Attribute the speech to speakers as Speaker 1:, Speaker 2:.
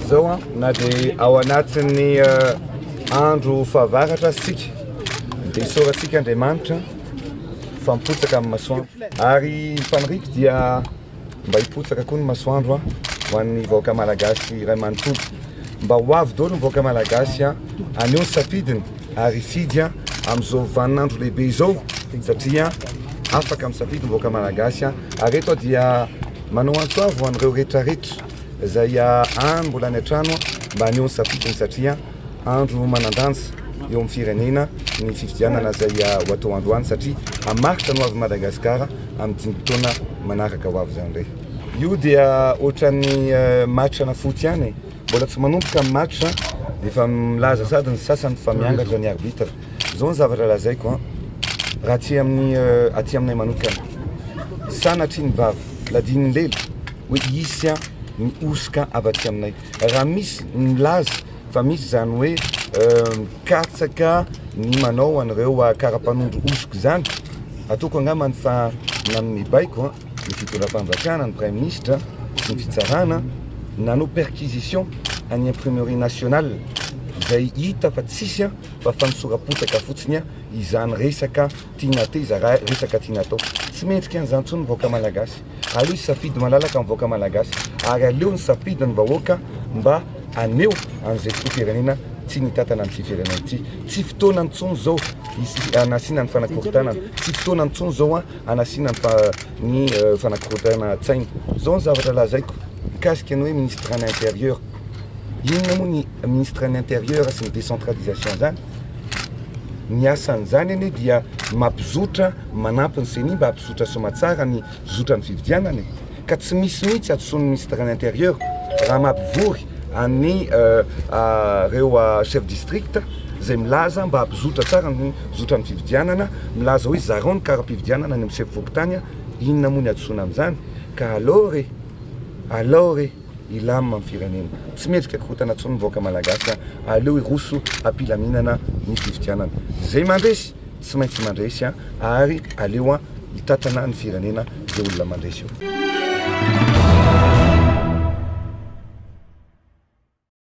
Speaker 1: Zao na dia ao anatin'ny andro fahavaratra asika dia isaorantsika Andriamanitra fampotsaka amin'ny masoandro ary faniriako dia mba hipotsaka koa ny masoandro ho an'ny vahoaka malagasy iray manontolo mba ho avy daholo ny vahoaka malagasy aneo ny safidiny ary fidy amin'izao vaninandro lehibe izao satria afaka misafidy ny vahoaka malagasy ary eto dia manao antsoavy ho an'ireo rehetrarehetra izay any mbola any an-trano mba aneo ny safidiny satria andro manandanja eo amin'ny firenena ny fifidianana izay ho atao androany satria hamaritra no avy Madagasikara amin'ny 5 taona manaraka ho avy izany re. Io dia ohatran'ny match na-foot ihany mbola tsy manomboka ny match dia efa milaza sady ny sasany fa miangatra ny arbitre. Izao ny zavatra lazaiko raha aty aminay manokana sanatry ny vavy ladiny lelo hoe isy ny osika avy aty aminay raha misy milaza fa misy zany hoe mikatsaka ny manao an'ireo karapanondro osika zany ataoko angambany fa amin'ny baiko ny fitondram-panjakana ny prime ministre sy ny fitsarana nanao perquisition any imprimerie nationale izay hita fa tsisy fa fanosorapotsaka fotsiny izany resaka tiana te resaka tiana tao tsy mendrika an'izany intsony ny vahoaka malagasy aleo safidy malalaka ny vahoaka malagasy ary aleo ny safidy ny vahoaka mba aneo an'izay firenena tsy nitatana amin'ity firenena ity tsy fotoana intsony zao anasiana ny fanakorontanana tsy fotoana intsony zao anasiana ny fanakorontanana tsaina. Zao ny zavatra lazaiko mikasika ny hoe ministre ny intérieur inona moa ny ministre ny intérieur sy ny décentralisation zany ny asan'izany anie dia mampizotra manampy ny CENI mba hampizotra somatsara ny zotra ny fividianany ka tsy misy mihitsy atsoan'ny ministre ny intérieur raha mampivory any reo chef district zay milaza mba hampizotra tsara ny zotra ny fividianana milaza hoe zareo ny kara-pividianana any amin'ny sefovokontany inona moa ny atsoana amin'izany ka aleo re ilama amin'ny firenena tsy mendrika korotana antsony ny vahoaka malagasy aleo iroso ampilaminana ny fividianana zay mandresy tsy maintsy mandresy ary aleo hitatana ny firenena zay olona mandresy io.